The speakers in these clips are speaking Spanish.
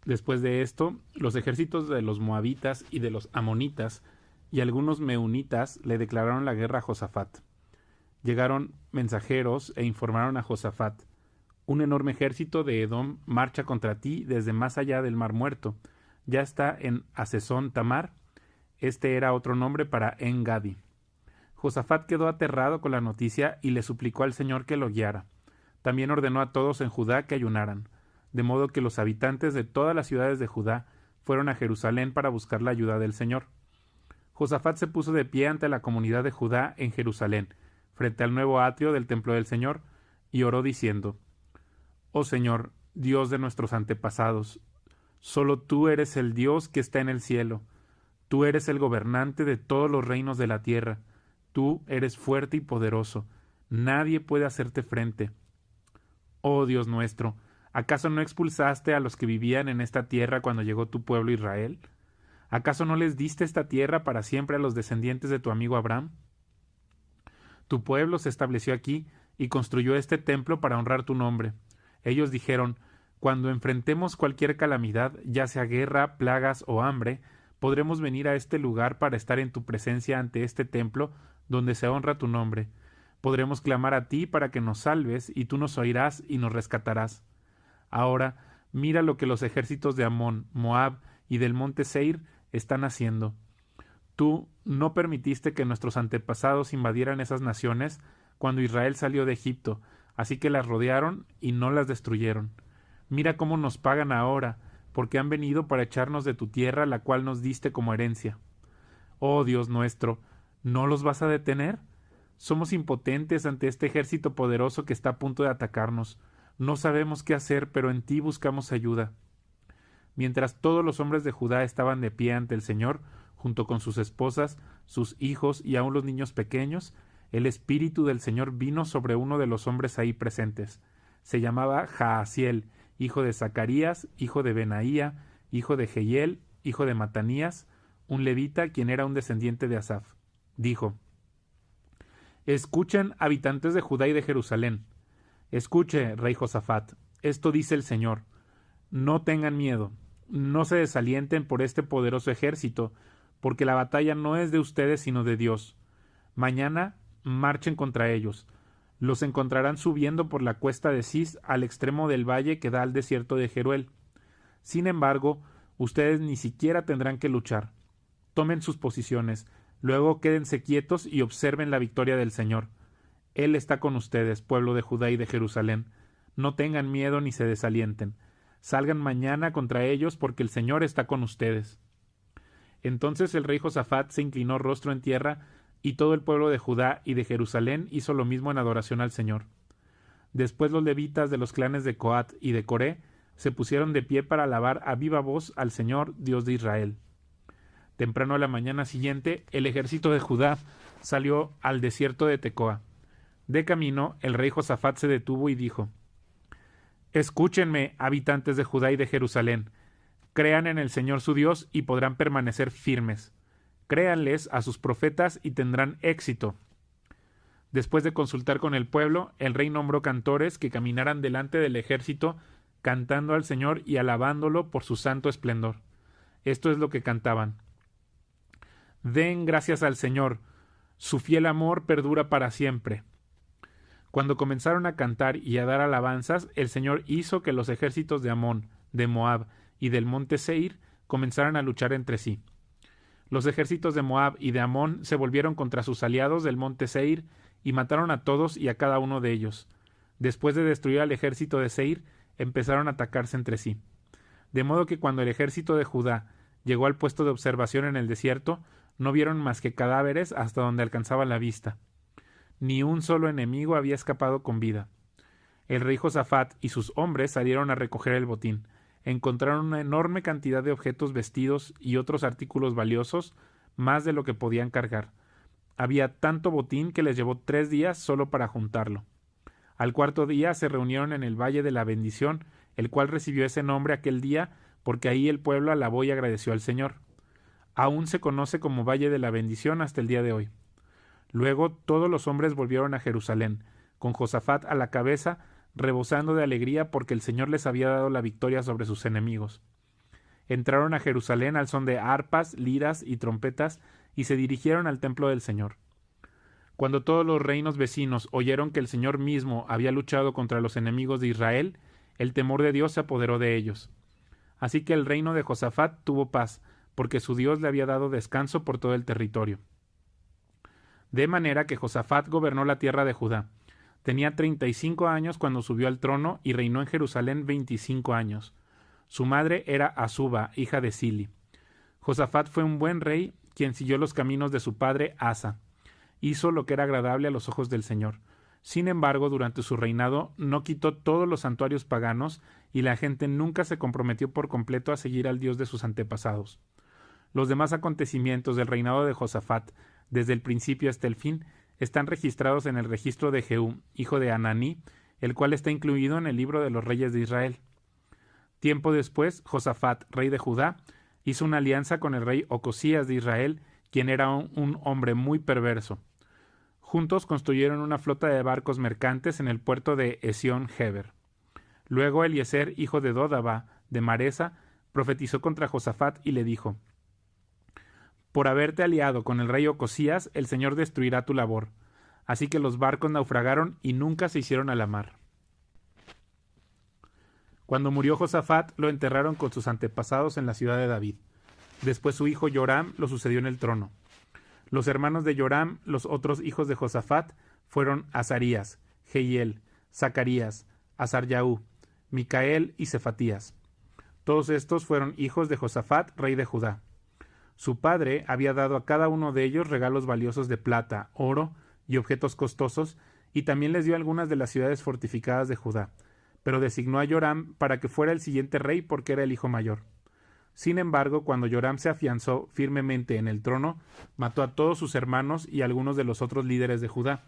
Después de esto, los ejércitos de los moabitas y de los amonitas y algunos meunitas le declararon la guerra a Josafat. Llegaron mensajeros e informaron a Josafat: un enorme ejército de Edom marcha contra ti desde más allá del Mar Muerto. Ya está en Hasezón Tamar. Este era otro nombre para En-Gadi. Josafat quedó aterrado con la noticia y le suplicó al Señor que lo guiara. También ordenó a todos en Judá que ayunaran, de modo que los habitantes de todas las ciudades de Judá fueron a Jerusalén para buscar la ayuda del Señor. Josafat se puso de pie ante la comunidad de Judá en Jerusalén, frente al nuevo atrio del templo del Señor, y oró diciendo: Oh Señor, Dios de nuestros antepasados, solo tú eres el Dios que está en el cielo. Tú eres el gobernante de todos los reinos de la tierra. Tú eres fuerte y poderoso. Nadie puede hacerte frente. Oh Dios nuestro, ¿acaso no expulsaste a los que vivían en esta tierra cuando llegó tu pueblo Israel? ¿Acaso no les diste esta tierra para siempre a los descendientes de tu amigo Abraham? Tu pueblo se estableció aquí y construyó este templo para honrar tu nombre. Ellos dijeron: cuando enfrentemos cualquier calamidad, ya sea guerra, plagas o hambre, podremos venir a este lugar para estar en tu presencia ante este templo donde se honra tu nombre. Podremos clamar a ti para que nos salves, y tú nos oirás y nos rescatarás. Ahora, mira lo que los ejércitos de Amón, Moab y del monte Seir están haciendo. Tú no permitiste que nuestros antepasados invadieran esas naciones cuando Israel salió de Egipto, así que las rodearon y no las destruyeron. Mira cómo nos pagan ahora, porque han venido para echarnos de tu tierra, la cual nos diste como herencia. Oh Dios nuestro, ¿no los vas a detener? Somos impotentes ante este ejército poderoso que está a punto de atacarnos. No sabemos qué hacer, pero en ti buscamos ayuda. Mientras todos los hombres de Judá estaban de pie ante el Señor, junto con sus esposas, sus hijos y aun los niños pequeños, el Espíritu del Señor vino sobre uno de los hombres ahí presentes. Se llamaba Jaasiel, hijo de Zacarías, hijo de Benaía, hijo de Jehiel, hijo de Matanías, un levita, quien era un descendiente de Asaf. Dijo: Escuchen, habitantes de Judá y de Jerusalén. Escuche, rey Josafat, esto dice el Señor: no tengan miedo, no se desalienten por este poderoso ejército, porque la batalla no es de ustedes sino de Dios. Mañana marchen contra ellos. Los encontrarán subiendo por la cuesta de Cis al extremo del valle que da al desierto de Jeruel. Sin embargo, ustedes ni siquiera tendrán que luchar. Tomen sus posiciones, luego quédense quietos y observen la victoria del Señor. Él está con ustedes, pueblo de Judá y de Jerusalén. No tengan miedo ni se desalienten. Salgan mañana contra ellos, porque el Señor está con ustedes. Entonces el rey Josafat se inclinó rostro en tierra, y todo el pueblo de Judá y de Jerusalén hizo lo mismo en adoración al Señor. Después los levitas de los clanes de Coat y de Coré se pusieron de pie para alabar a viva voz al Señor, Dios de Israel. Temprano a la mañana siguiente, el ejército de Judá salió al desierto de Tecoa. De camino, el rey Josafat se detuvo y dijo: Escúchenme, habitantes de Judá y de Jerusalén. Crean en el Señor su Dios y podrán permanecer firmes. Créanles a sus profetas y tendrán éxito. Después de consultar con el pueblo, el rey nombró cantores que caminaran delante del ejército, cantando al Señor y alabándolo por su santo esplendor. Esto es lo que cantaban: Den gracias al Señor, su fiel amor perdura para siempre. Cuando comenzaron a cantar y a dar alabanzas, el Señor hizo que los ejércitos de Amón, de Moab y del monte Seir comenzaran a luchar entre sí. Los ejércitos de Moab y de Amón se volvieron contra sus aliados del monte Seir y mataron a todos y a cada uno de ellos. Después de destruir al ejército de Seir, empezaron a atacarse entre sí. De modo que cuando el ejército de Judá llegó al puesto de observación en el desierto, no vieron más que cadáveres hasta donde alcanzaba la vista. Ni un solo enemigo había escapado con vida. El rey Josafat y sus hombres salieron a recoger el botín. Encontraron una enorme cantidad de objetos, vestidos y otros artículos valiosos, más de lo que podían cargar. Había tanto botín que les llevó 3 días solo para juntarlo. Al cuarto día se reunieron en el Valle de la Bendición, el cual recibió ese nombre aquel día porque ahí el pueblo alabó y agradeció al Señor. Aún se conoce como Valle de la Bendición hasta el día de hoy. Luego todos los hombres volvieron a Jerusalén, con Josafat a la cabeza, rebosando de alegría porque el Señor les había dado la victoria sobre sus enemigos. entraron a Jerusalén al son de arpas, liras y trompetas, y se dirigieron al templo del Señor. Cuando todos los reinos vecinos oyeron que el Señor mismo había luchado contra los enemigos de Israel, el temor de Dios se apoderó de ellos. Así que el reino de Josafat tuvo paz, porque su Dios le había dado descanso por todo el territorio. De manera que Josafat gobernó la tierra de Judá. Tenía 35 años cuando subió al trono y reinó en Jerusalén 25 años. Su madre era Azuba, hija de Sili. Josafat fue un buen rey, quien siguió los caminos de su padre Asa. Hizo lo que era agradable a los ojos del Señor. Sin embargo, durante su reinado no quitó todos los santuarios paganos y la gente nunca se comprometió por completo a seguir al Dios de sus antepasados. Los demás acontecimientos del reinado de Josafat, desde el principio hasta el fin, están registrados en el registro de Jehú, hijo de Hananí, el cual está incluido en el libro de los reyes de Israel. Tiempo después, Josafat, rey de Judá, hizo una alianza con el rey Ocosías de Israel, quien era un hombre muy perverso. Juntos construyeron una flota de barcos mercantes en el puerto de Esión-Geber. Luego Eliezer, hijo de Dodaba, de Maresa, profetizó contra Josafat y le dijo: Por haberte aliado con el rey Ocosías, el Señor destruirá tu labor. Así que los barcos naufragaron y nunca se hicieron a la mar. Cuando murió Josafat, lo enterraron con sus antepasados en la ciudad de David. Después su hijo Joram lo sucedió en el trono. Los hermanos de Joram, los otros hijos de Josafat, fueron Azarías, Jehiel, Zacarías, Azaryaú, Micael y Cefatías. Todos estos fueron hijos de Josafat, rey de Judá. Su padre había dado a cada uno de ellos regalos valiosos de plata, oro y objetos costosos, y también les dio algunas de las ciudades fortificadas de Judá, pero designó a Joram para que fuera el siguiente rey porque era el hijo mayor. Sin embargo, cuando Joram se afianzó firmemente en el trono, mató a todos sus hermanos y a algunos de los otros líderes de Judá.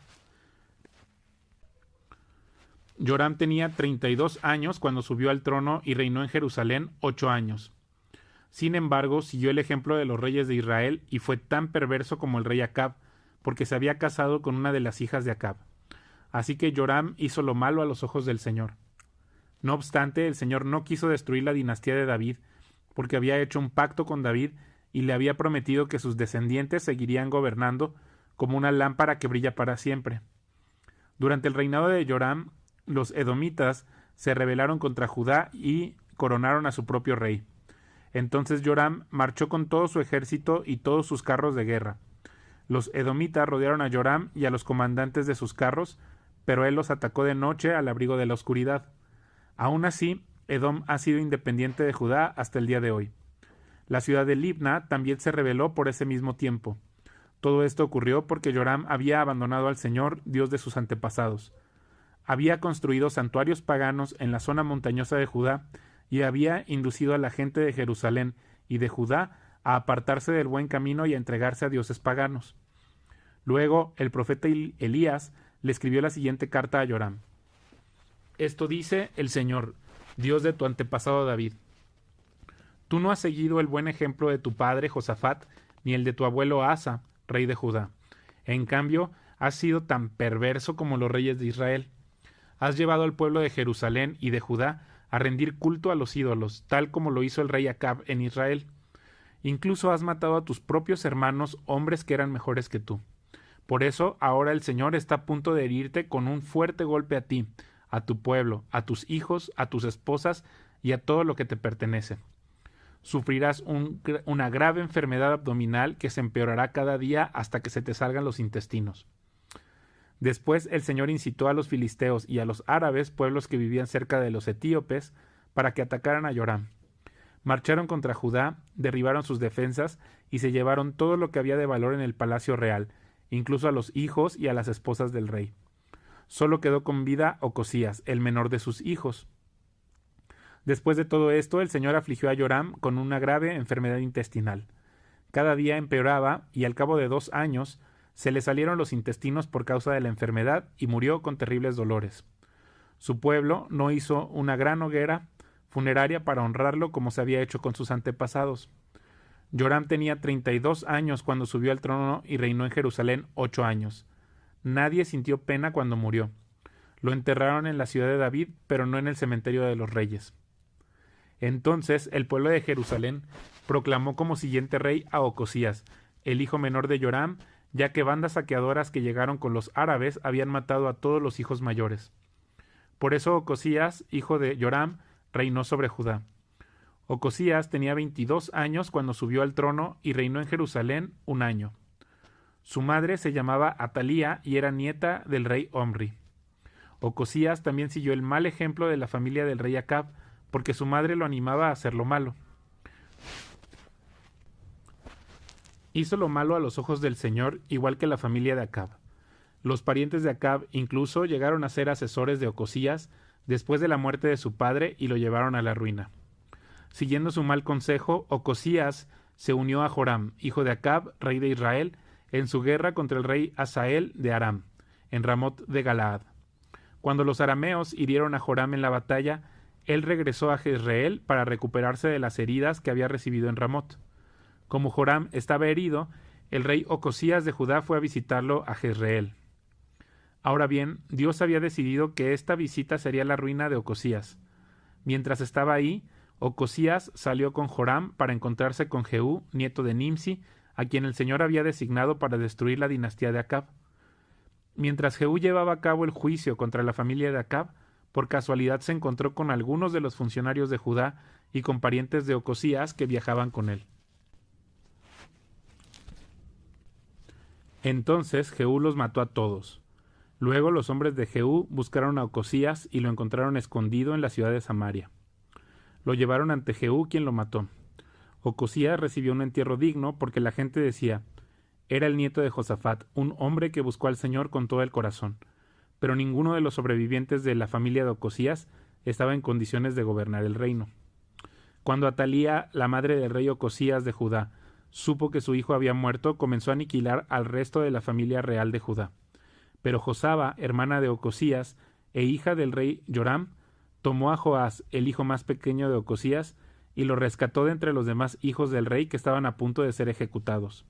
Joram tenía 32 años cuando subió al trono y reinó en Jerusalén 8 años. Sin embargo, siguió el ejemplo de los reyes de Israel y fue tan perverso como el rey Acab, porque se había casado con una de las hijas de Acab. Así que Joram hizo lo malo a los ojos del Señor. No obstante, el Señor no quiso destruir la dinastía de David, porque había hecho un pacto con David y le había prometido que sus descendientes seguirían gobernando como una lámpara que brilla para siempre. Durante el reinado de Joram, los edomitas se rebelaron contra Judá y coronaron a su propio rey. Entonces Joram marchó con todo su ejército y todos sus carros de guerra. Los edomitas rodearon a Joram y a los comandantes de sus carros, pero él los atacó de noche al abrigo de la oscuridad. Aún así, Edom ha sido independiente de Judá hasta el día de hoy. La ciudad de Libna también se rebeló por ese mismo tiempo. Todo esto ocurrió porque Joram había abandonado al Señor, Dios de sus antepasados. Había construido santuarios paganos en la zona montañosa de Judá y había inducido a la gente de Jerusalén y de Judá a apartarse del buen camino y a entregarse a dioses paganos. Luego, el profeta Elías le escribió la siguiente carta a Joram. Esto dice el Señor, Dios de tu antepasado David. Tú no has seguido el buen ejemplo de tu padre Josafat, ni el de tu abuelo Asa, rey de Judá. En cambio, has sido tan perverso como los reyes de Israel. Has llevado al pueblo de Jerusalén y de Judá a rendir culto a los ídolos, tal como lo hizo el rey Acab en Israel. Incluso has matado a tus propios hermanos, hombres que eran mejores que tú. Por eso, ahora el Señor está a punto de herirte con un fuerte golpe a ti, a tu pueblo, a tus hijos, a tus esposas y a todo lo que te pertenece. Sufrirás una grave enfermedad abdominal que se empeorará cada día hasta que se te salgan los intestinos. Después el Señor incitó a los filisteos y a los árabes, pueblos que vivían cerca de los etíopes, para que atacaran a Joram. Marcharon contra Judá, derribaron sus defensas y se llevaron todo lo que había de valor en el palacio real, incluso a los hijos y a las esposas del rey. Solo quedó con vida Ocosías, el menor de sus hijos. Después de todo esto, el Señor afligió a Joram con una grave enfermedad intestinal. Cada día empeoraba y al cabo de 2 años se le salieron los intestinos por causa de la enfermedad y murió con terribles dolores. Su pueblo no hizo una gran hoguera funeraria para honrarlo como se había hecho con sus antepasados. Joram tenía 32 años cuando subió al trono y reinó en Jerusalén 8 años. Nadie sintió pena cuando murió. Lo enterraron en la ciudad de David, pero no en el cementerio de los reyes. Entonces el pueblo de Jerusalén proclamó como siguiente rey a Ocosías, el hijo menor de Joram, ya que bandas saqueadoras que llegaron con los árabes habían matado a todos los hijos mayores. Por eso Ocosías, hijo de Joram, reinó sobre Judá. Ocosías tenía 22 años cuando subió al trono y reinó en Jerusalén 1 año. Su madre se llamaba Atalía y era nieta del rey Omri. Ocosías también siguió el mal ejemplo de la familia del rey Acab, porque su madre lo animaba a hacer lo malo. Hizo lo malo a los ojos del Señor, igual que la familia de Acab. Los parientes de Acab incluso llegaron a ser asesores de Ocosías después de la muerte de su padre y lo llevaron a la ruina. Siguiendo su mal consejo, Ocosías se unió a Joram, hijo de Acab, rey de Israel, en su guerra contra el rey Hazael de Aram, en Ramot de Galaad. Cuando los arameos hirieron a Joram en la batalla, él regresó a Jezreel para recuperarse de las heridas que había recibido en Ramot. Como Joram estaba herido, el rey Ocosías de Judá fue a visitarlo a Jezreel. Ahora bien, Dios había decidido que esta visita sería la ruina de Ocosías. Mientras estaba ahí, Ocosías salió con Joram para encontrarse con Jehú, nieto de Nimsi, a quien el Señor había designado para destruir la dinastía de Acab. Mientras Jehú llevaba a cabo el juicio contra la familia de Acab, por casualidad se encontró con algunos de los funcionarios de Judá y con parientes de Ocosías que viajaban con él. Entonces Jehú los mató a todos. Luego los hombres de Jehú buscaron a Ocosías y lo encontraron escondido en la ciudad de Samaria. Lo llevaron ante Jehú, quien lo mató. Ocosías recibió un entierro digno porque la gente decía: era el nieto de Josafat, un hombre que buscó al Señor con todo el corazón. Pero ninguno de los sobrevivientes de la familia de Ocosías estaba en condiciones de gobernar el reino. Cuando Atalía, la madre del rey Ocosías de Judá, supo que su hijo había muerto, comenzó a aniquilar al resto de la familia real de Judá. Pero Josaba, hermana de Ocosías e hija del rey Joram, tomó a Joás, el hijo más pequeño de Ocosías, y lo rescató de entre los demás hijos del rey que estaban a punto de ser ejecutados.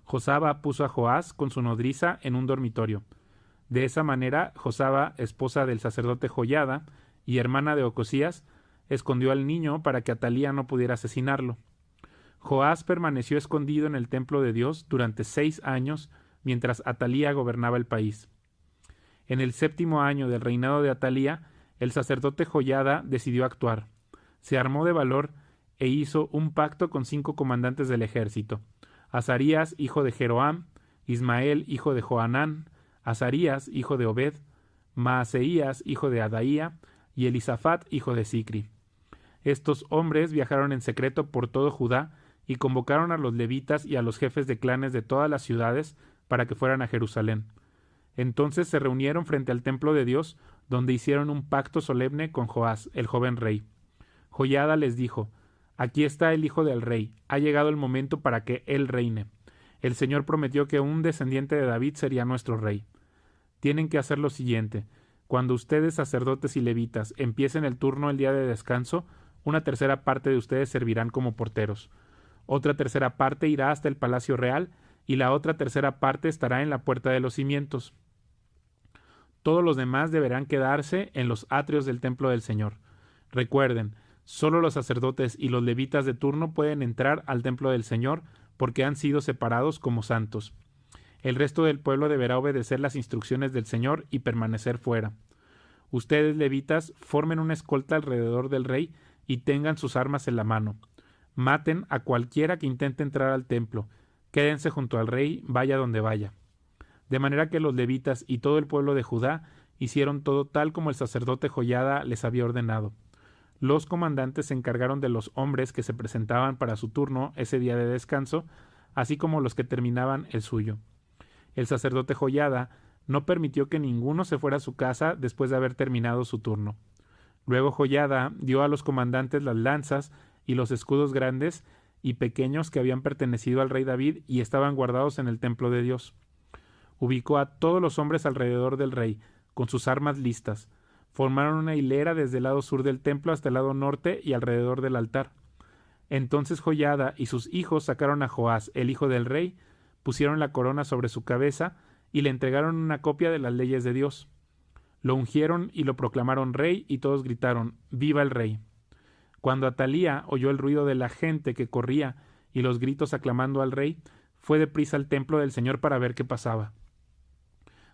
Josaba puso a Joás con su nodriza en un dormitorio. De esa manera, Josaba, esposa del sacerdote Joiada y hermana de Ocosías, escondió al niño para que Atalía no pudiera asesinarlo. Joás permaneció escondido en el templo de Dios durante 6 años, mientras Atalía gobernaba el país. En el 7º año del reinado de Atalía, el sacerdote Joiada decidió actuar. Se armó de valor e hizo un pacto con 5 comandantes del ejército: Azarías, hijo de Jeroam; Ismael, hijo de Johanán; Azarías, hijo de Obed; Maaseías, hijo de Adaía; y Elisafat, hijo de Sicri. Estos hombres viajaron en secreto por todo Judá y convocaron a los levitas y a los jefes de clanes de todas las ciudades para que fueran a Jerusalén. Entonces se reunieron frente al templo de Dios, donde hicieron un pacto solemne con Joás, el joven rey. Joiada les dijo: aquí está el hijo del rey, ha llegado el momento para que él reine. El Señor prometió que un descendiente de David sería nuestro rey. Tienen que hacer lo siguiente: cuando ustedes, sacerdotes y levitas, empiecen el turno el día de descanso, una tercera parte de ustedes servirán como porteros. Otra tercera parte irá hasta el palacio real y la otra tercera parte estará en la puerta de los cimientos. Todos los demás deberán quedarse en los atrios del templo del Señor. Recuerden, solo los sacerdotes y los levitas de turno pueden entrar al templo del Señor porque han sido separados como santos. El resto del pueblo deberá obedecer las instrucciones del Señor y permanecer fuera. Ustedes, levitas, formen una escolta alrededor del rey y tengan sus armas en la mano. Maten a cualquiera que intente entrar al templo. Quédense junto al rey, vaya donde vaya. De manera que los levitas y todo el pueblo de Judá hicieron todo tal como el sacerdote Joiada les había ordenado. Los comandantes se encargaron de los hombres que se presentaban para su turno ese día de descanso, así como los que terminaban el suyo. El sacerdote Joiada no permitió que ninguno se fuera a su casa después de haber terminado su turno. Luego Joiada dio a los comandantes las lanzas y los escudos grandes y pequeños que habían pertenecido al rey David y estaban guardados en el templo de Dios. Ubicó a todos los hombres alrededor del rey, con sus armas listas. Formaron una hilera desde el lado sur del templo hasta el lado norte y alrededor del altar. Entonces Joiada y sus hijos sacaron a Joás, el hijo del rey, pusieron la corona sobre su cabeza y le entregaron una copia de las leyes de Dios. Lo ungieron y lo proclamaron rey y todos gritaron: ¡Viva el rey! Cuando Atalía oyó el ruido de la gente que corría y los gritos aclamando al rey, fue deprisa al templo del Señor para ver qué pasaba.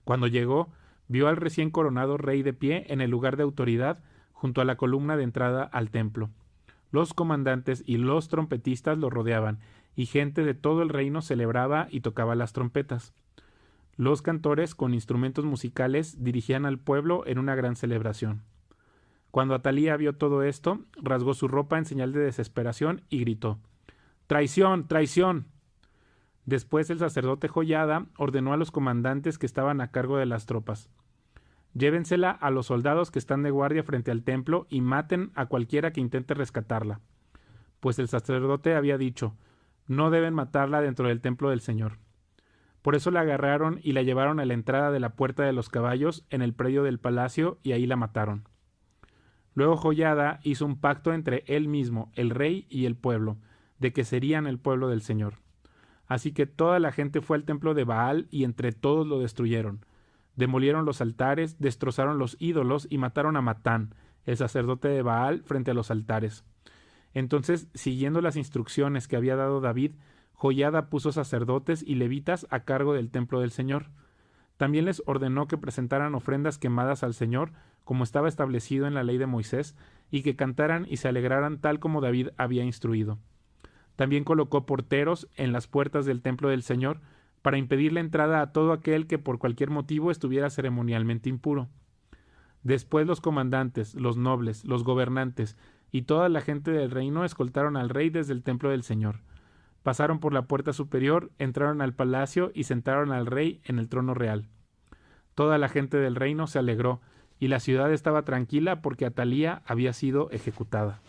Cuando llegó, vio al recién coronado rey de pie en el lugar de autoridad junto a la columna de entrada al templo. Los comandantes y los trompetistas lo rodeaban, y gente de todo el reino celebraba y tocaba las trompetas. Los cantores, con instrumentos musicales, dirigían al pueblo en una gran celebración. Cuando Atalía vio todo esto, rasgó su ropa en señal de desesperación y gritó: ¡Traición! ¡Traición! Después el sacerdote Joiada ordenó a los comandantes que estaban a cargo de las tropas: llévensela a los soldados que están de guardia frente al templo y maten a cualquiera que intente rescatarla. Pues el sacerdote había dicho: no deben matarla dentro del templo del Señor. Por eso la agarraron y la llevaron a la entrada de la puerta de los caballos en el predio del palacio y ahí la mataron. Luego Joiada hizo un pacto entre él mismo, el rey y el pueblo, de que serían el pueblo del Señor. Así que toda la gente fue al templo de Baal y entre todos lo destruyeron. Demolieron los altares, destrozaron los ídolos y mataron a Matán, el sacerdote de Baal, frente a los altares. Entonces, siguiendo las instrucciones que había dado David, Joiada puso sacerdotes y levitas a cargo del templo del Señor. También les ordenó que presentaran ofrendas quemadas al Señor, como estaba establecido en la ley de Moisés, y que cantaran y se alegraran tal como David había instruido. También colocó porteros en las puertas del templo del Señor, para impedir la entrada a todo aquel que por cualquier motivo estuviera ceremonialmente impuro. Después los comandantes, los nobles, los gobernantes y toda la gente del reino escoltaron al rey desde el templo del Señor. Pasaron por la puerta superior, entraron al palacio y sentaron al rey en el trono real. Toda la gente del reino se alegró, y la ciudad estaba tranquila porque Atalía había sido ejecutada.